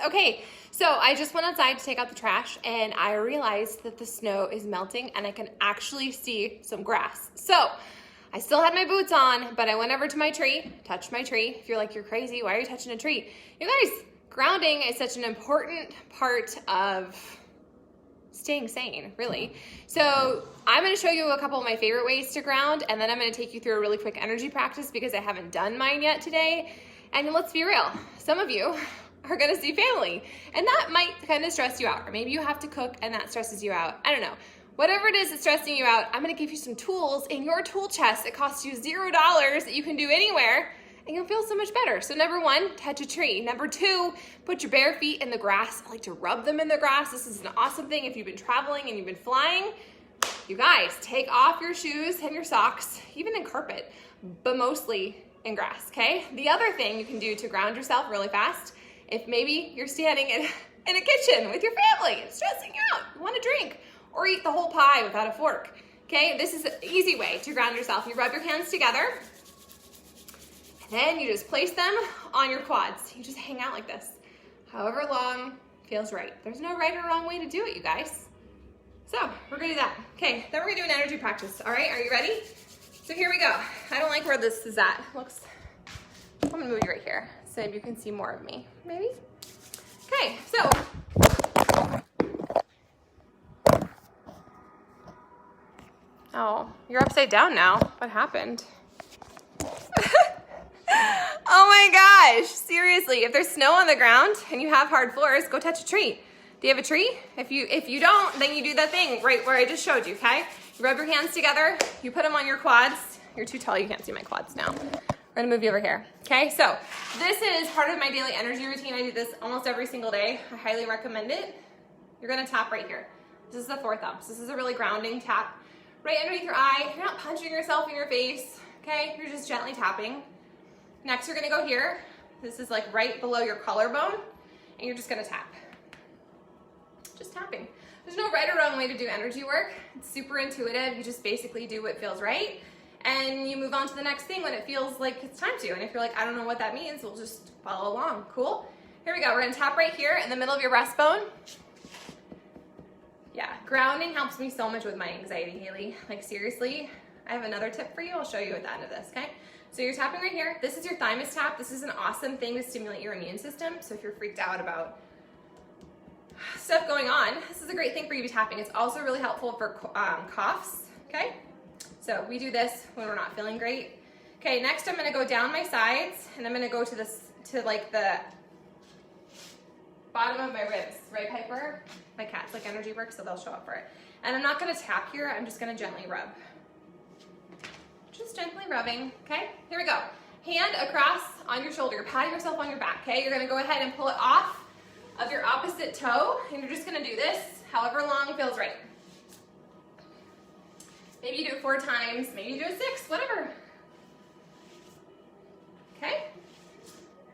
Okay, so I just went outside to take out the trash and I realized that the snow is melting and I can actually see some grass. So I still had my boots on, but I went over to my tree, touched my tree. If you're like, you're crazy, why are you touching a tree? You guys, grounding is such an important part of staying sane, really. So I'm gonna show you a couple of my favorite ways to ground, and then I'm gonna take you through a really quick energy practice because I haven't done mine yet today. And let's be real, some of you are gonna see family, and that might kind of stress you out, or maybe you have to cook and that stresses you out. I don't know. Whatever it is that's stressing you out, I'm gonna give you some tools in your tool chest. It costs you $0 that you can do anywhere, and you'll feel so much better. So number one, touch a tree. Number two, put your bare feet in the grass. I like to rub them in the grass. This is an awesome thing if you've been traveling and you've been flying. You guys, take off your shoes and your socks, even in carpet, but mostly in grass, okay? The other thing you can do to ground yourself really fast, if maybe you're standing in a kitchen with your family, it's stressing you out, you want a drink, or eat the whole pie without a fork, okay? This is an easy way to ground yourself. You rub your hands together, and then you just place them on your quads. You just hang out like this, however long feels right. There's no right or wrong way to do it, you guys. So we're gonna do that. Okay, then we're gonna do an energy practice. All right, are you ready? So here we go. I don't like where this is at. Looks, I'm gonna move you right here so you can see more of me, maybe? Okay, so. Oh, you're upside down now. What happened? Oh my gosh, seriously, if there's snow on the ground and you have hard floors, go touch a tree. Do you have a tree? If you don't, then you do that thing right where I just showed you, okay? You rub your hands together, you put them on your quads. You're too tall, you can't see my quads now. We're gonna move you over here, okay? So this is part of my daily energy routine. I do this almost every single day. I highly recommend it. You're gonna tap right here. This is the 4 thumbs. This is a really grounding tap. Right underneath your eye. You're not punching yourself in your face, okay? You're just gently tapping. Next, you're gonna go here. This is like right below your collarbone, and you're just gonna tap. Just tapping. There's no right or wrong way to do energy work. It's super intuitive. You just basically do what feels right, and you move on to the next thing when it feels like it's time to. And if you're like, I don't know what that means, we'll just follow along. Cool? Here we go. We're gonna tap right here in the middle of your breastbone. Yeah, grounding helps me so much with my anxiety, Haley. Like seriously, I have another tip for you. I'll show you at the end of this, okay? So you're tapping right here. This is your thymus tap. This is an awesome thing to stimulate your immune system. So if you're freaked out about stuff going on, this is a great thing for you to be tapping. It's also really helpful for coughs, okay? So we do this when we're not feeling great. Okay, next I'm gonna go down my sides and I'm gonna go to like the bottom of my ribs, right, Piper? My cats like energy work, so they'll show up for it. And I'm not gonna tap here, I'm just gonna gently rub. Just gently rubbing, okay? Here we go. Hand across on your shoulder, patting yourself on your back, okay? You're gonna go ahead and pull it off of your opposite toe, and you're just gonna do this however long feels right. Maybe you do it 4 times, maybe you do it 6, whatever. Okay?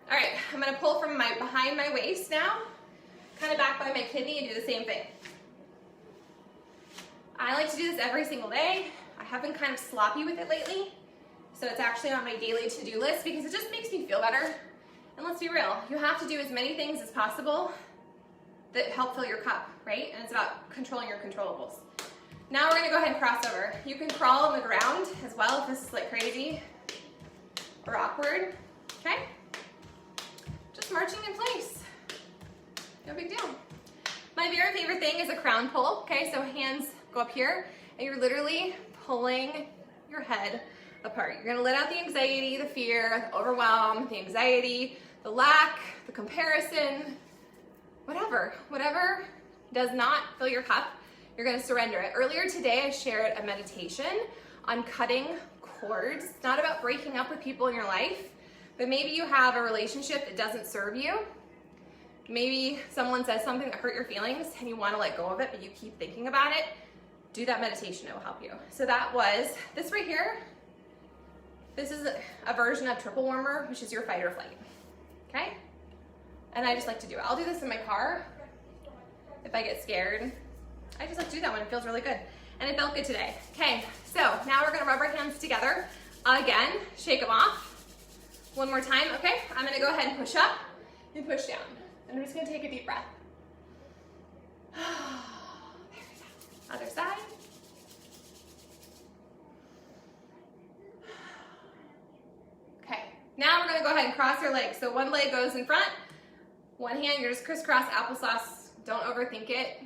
All right, I'm gonna pull from behind my waist now, kind of back by my kidney, and do the same thing. I like to do this every single day. I have been kind of sloppy with it lately, so it's actually on my daily to-do list because it just makes me feel better. And let's be real, you have to do as many things as possible that help fill your cup, right? And it's about controlling your controllables. Now we're gonna go ahead and cross over. You can crawl on the ground as well if this is like crazy or awkward, okay? Just marching in place. No big deal. My very favorite thing is a crown pull, okay? So hands go up here and you're literally pulling your head apart. You're gonna let out the anxiety, the fear, the overwhelm, the anxiety, the lack, the comparison, whatever does not fill your cup, you're gonna surrender it. Earlier today, I shared a meditation on cutting cords. It's not about breaking up with people in your life, but maybe you have a relationship that doesn't serve you. Maybe someone says something that hurt your feelings and you wanna let go of it, but you keep thinking about it. Do that meditation, it will help you. So that was this right here. This is a version of triple warmer, which is your fight or flight, okay? And I just like to do it. I'll do this in my car if I get scared. I just like to do that when it feels really good. And it felt good today. Okay, so now we're gonna rub our hands together. Again, shake them off. One more time, okay? I'm gonna go ahead and push up and push down. And I'm just gonna take a deep breath. There we go. Other side. Okay, now we're gonna go ahead and cross your legs. So one leg goes in front, one hand, you're just crisscross applesauce. Don't overthink it.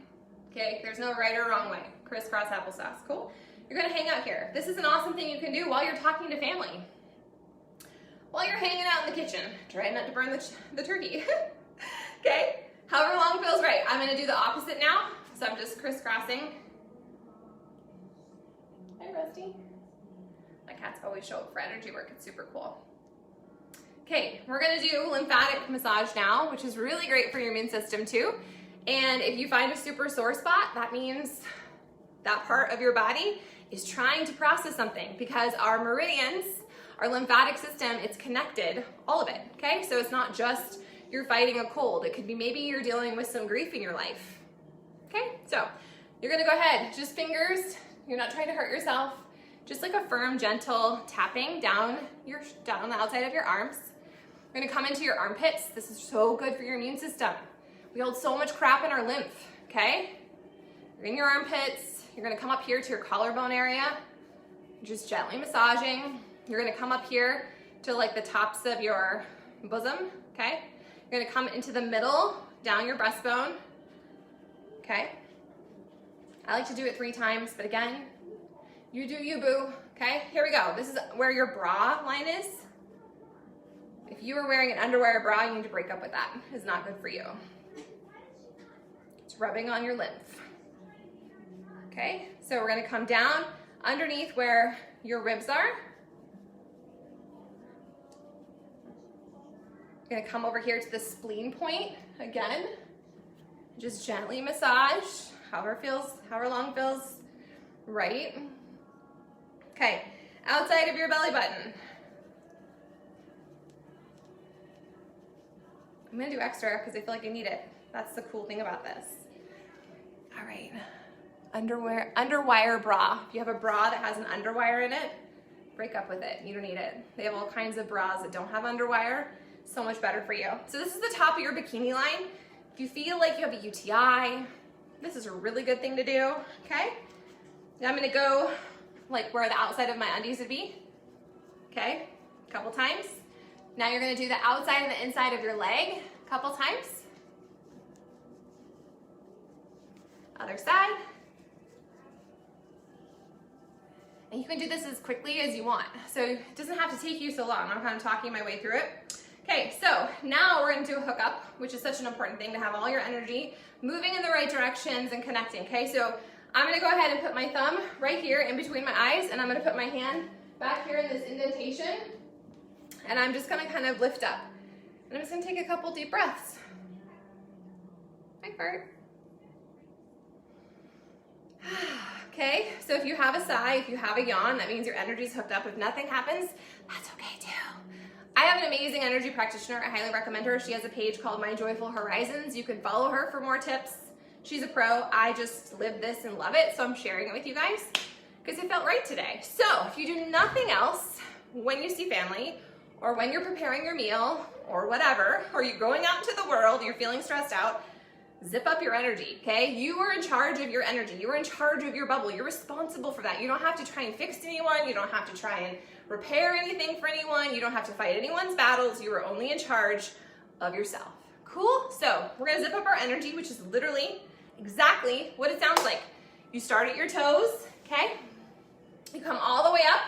Okay, there's no right or wrong way. Crisscross applesauce, cool? You're gonna hang out here. This is an awesome thing you can do while you're talking to family. While you're hanging out in the kitchen. Try not to burn the turkey. Okay, however long feels right. I'm gonna do the opposite now. So I'm just crisscrossing. Hi, Rusty. My cats always show up for energy work. It's super cool. Okay, we're gonna do lymphatic massage now, which is really great for your immune system too. And if you find a super sore spot, that means that part of your body is trying to process something, because our meridians, our lymphatic system, it's connected, all of it, okay? So it's not just you're fighting a cold. It could be maybe you're dealing with some grief in your life, okay? So you're gonna go ahead, just fingers, you're not trying to hurt yourself, just like a firm, gentle tapping down the outside of your arms. We're gonna come into your armpits. This is so good for your immune system. We hold so much crap in our lymph, okay? You're in your armpits. You're gonna come up here to your collarbone area, just gently massaging. You're gonna come up here to like the tops of your bosom, okay? You're gonna come into the middle, down your breastbone, okay? I like to do it 3 times, but again, you do you, boo, okay? Here we go. This is where your bra line is. If you are wearing an underwire bra, you need to break up with that. It's not good for you. It's rubbing on your lymph. Okay, so we're gonna come down underneath where your ribs are. You're gonna come over here to the spleen point again. Just gently massage, however long feels right. Okay, outside of your belly button. I'm gonna do extra because I feel like I need it. That's the cool thing about this. All right, underwire bra. If you have a bra that has an underwire in it, break up with it. You don't need it. They have all kinds of bras that don't have underwire. So much better for you. So this is the top of your bikini line. If you feel like you have a UTI, this is a really good thing to do, okay? Now I'm gonna go like where the outside of my undies would be, okay? A couple times. Now you're gonna do the outside and the inside of your leg a couple times. Other side. And you can do this as quickly as you want. So it doesn't have to take you so long. I'm kind of talking my way through it. Okay, so now we're gonna do a hookup, which is such an important thing to have all your energy moving in the right directions and connecting, okay? So I'm gonna go ahead and put my thumb right here in between my eyes, and I'm gonna put my hand back here in this indentation, and I'm just gonna kind of lift up. And I'm just gonna take a couple deep breaths. Hi, Bert. Okay, so if you have a sigh, if you have a yawn, that means your energy's hooked up. If nothing happens, that's okay too. I have an amazing energy practitioner. I highly recommend her. She has a page called My Joyful Horizons. You can follow her for more tips. She's a pro. I just live this and love it, so I'm sharing it with you guys because it felt right today. So if you do nothing else when you see family, or when you're preparing your meal, or whatever, or you're going out into the world, you're feeling stressed out, zip up your energy, okay? You are in charge of your energy. You are in charge of your bubble. You're responsible for that. You don't have to try and fix anyone. You don't have to try and repair anything for anyone. You don't have to fight anyone's battles. You are only in charge of yourself. Cool? So we're gonna zip up our energy, which is literally exactly what it sounds like. You start at your toes, okay? You come all the way up.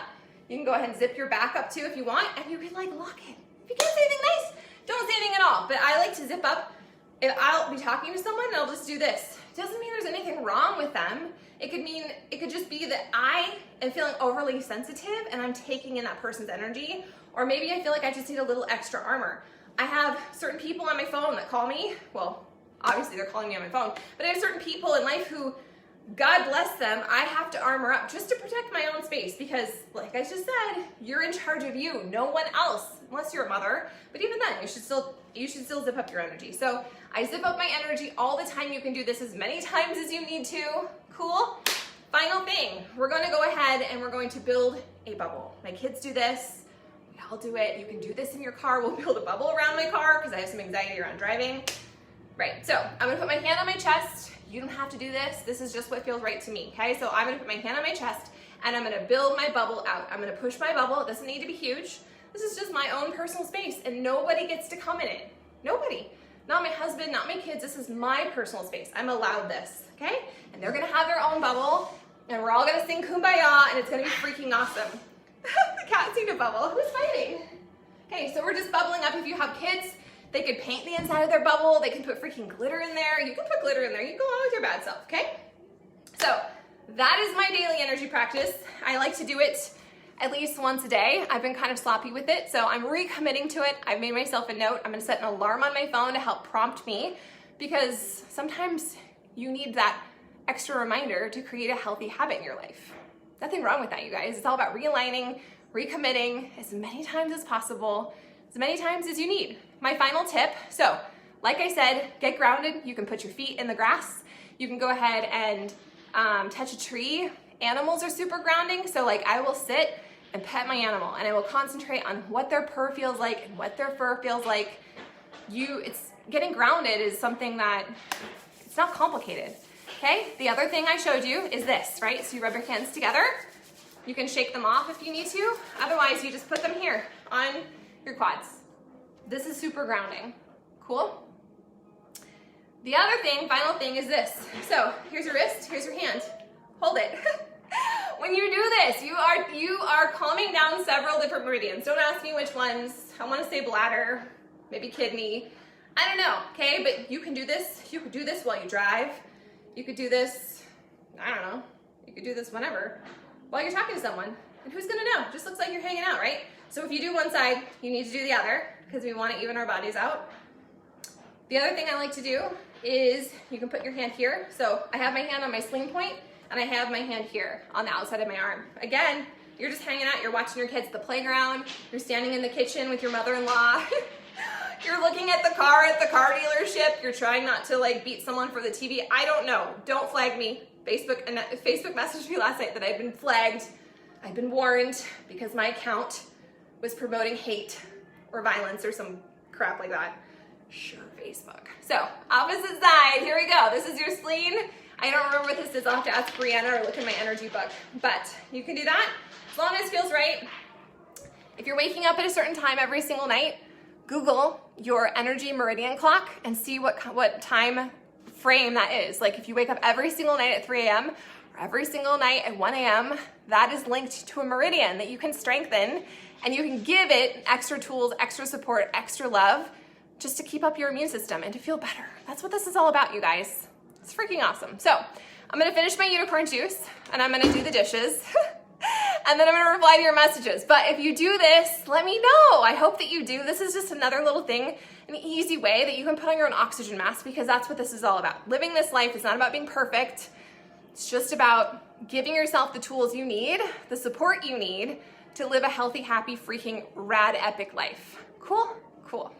You can go ahead and zip your back up too if you want, and you can like lock it. If you can't say anything nice, don't say anything at all. But I like to zip up. If I'll be talking to someone and I'll just do this. It doesn't mean there's anything wrong with them. It could just be that I am feeling overly sensitive and I'm taking in that person's energy, or maybe I feel like I just need a little extra armor. I have certain people on my phone that call me. Well, obviously they're calling me on my phone, but I have certain people in life who, God bless them, I have to armor up just to protect my own space because, like I just said, you're in charge of you, no one else, unless you're a mother. But even then, you should still zip up your energy. So I zip up my energy all the time. You can do this as many times as you need to. Cool? Final thing, we're going to go ahead and we're going to build a bubble. My kids do this. We all do it. You can do this in your car. We'll build a bubble around my car because I have some anxiety around driving. Right, so I'm gonna put my hand on my chest. You don't have to do this. This is just what feels right to me, okay? So I'm gonna put my hand on my chest and I'm gonna build my bubble out. I'm gonna push my bubble. It doesn't need to be huge. This is just my own personal space and nobody gets to come in it. Nobody. Not my husband, not my kids. This is my personal space. I'm allowed this, okay? And they're gonna have their own bubble and we're all gonna sing Kumbaya and it's gonna be freaking awesome. The cat's seen a bubble. Who's fighting? Okay, so we're just bubbling up. If you have kids, they could paint the inside of their bubble. They can put freaking glitter in there. You can put glitter in there. You go on with your bad self, okay? So that is my daily energy practice. I like to do it at least once a day. I've been kind of sloppy with it, so I'm recommitting to it. I've made myself a note. I'm gonna set an alarm on my phone to help prompt me because sometimes you need that extra reminder to create a healthy habit in your life. Nothing wrong with that, you guys. It's all about realigning, recommitting as many times as possible, as many times as you need. My final tip, so like I said, get grounded. You can put your feet in the grass. You can go ahead and touch a tree. Animals are super grounding, so like I will sit and pet my animal and I will concentrate on what their purr feels like and what their fur feels like. Getting grounded is something that, it's not complicated, okay? The other thing I showed you is this, right? So you rub your hands together. You can shake them off if you need to. Otherwise, you just put them here on your quads. This is super grounding. Cool? The other thing, final thing is this. So here's your wrist, here's your hand. Hold it. When you do this, you are calming down several different meridians. Don't ask me which ones. I want to say bladder, maybe kidney. I don't know, okay? But you can do this. You could do this while you drive. You could do this, I don't know. You could do this whenever, while you're talking to someone. And who's gonna know? It just looks like you're hanging out, right? So if you do one side, you need to do the other because we want to even our bodies out. The other thing I like to do is you can put your hand here. So I have my hand on my sling point and I have my hand here on the outside of my arm. Again, you're just hanging out, you're watching your kids at the playground, you're standing in the kitchen with your mother-in-law, you're looking at the car dealership, you're trying not to like beat someone for the TV. I don't know, don't flag me. Facebook messaged me last night that I've been flagged. I've been warned because my account was promoting hate or violence or some crap like that. Sure, Facebook. So, opposite side, here we go. This is your spleen. I don't remember what this is. I'll have to ask Brianna or look in my energy book. But you can do that as long as it feels right. If you're waking up at a certain time every single night, Google your energy meridian clock and see what time frame that is. Like if you wake up every single night at 3 a.m. or every single night at 1 a.m., that is linked to a meridian that you can strengthen and you can give it extra tools, extra support, extra love just to keep up your immune system and to feel better. That's what this is all about, you guys. It's freaking awesome. So I'm gonna finish my unicorn juice and I'm gonna do the dishes and then I'm gonna reply to your messages. But if you do this, let me know. I hope that you do. This is just another little thing, an easy way that you can put on your own oxygen mask because that's what this is all about. Living this life is not about being perfect. It's just about giving yourself the tools you need, the support you need to live a healthy, happy, freaking rad, epic life. Cool? Cool.